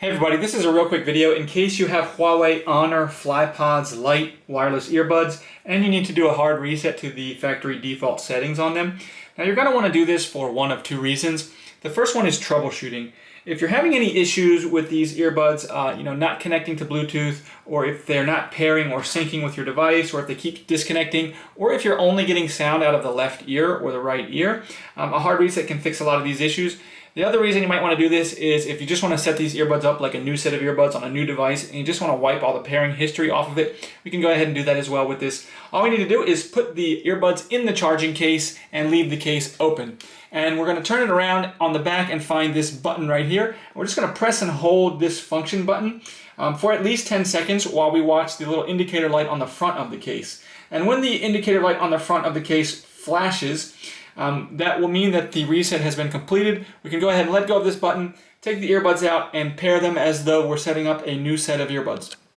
Hey everybody, this is a real quick video in case you have Huawei Honor FlyPods Lite wireless earbuds and you need to do a hard reset to the factory default settings on them. Now you're going to want to do this for one of two reasons. The first one is troubleshooting. If you're having any issues with these earbuds, not connecting to Bluetooth, or if they're not pairing or syncing with your device, or if they keep disconnecting, or if you're only getting sound out of the left ear or the right ear, a hard reset can fix a lot of these issues. The other reason you might want to do this is if you just want to set these earbuds up like a new set of earbuds on a new device and you just want to wipe all the pairing history off of it, we can go ahead and do that as well with this. All we need to do is put the earbuds in the charging case and leave the case open. And we're going to turn it around on the back and find this button right here. We're just going to press and hold this function button for at least 10 seconds while we watch the little indicator light on the front of the case. And when the indicator light on the front of the case flashes, that will mean that the reset has been completed. We can go ahead and let go of this button, take the earbuds out, and pair them as though we're setting up a new set of earbuds.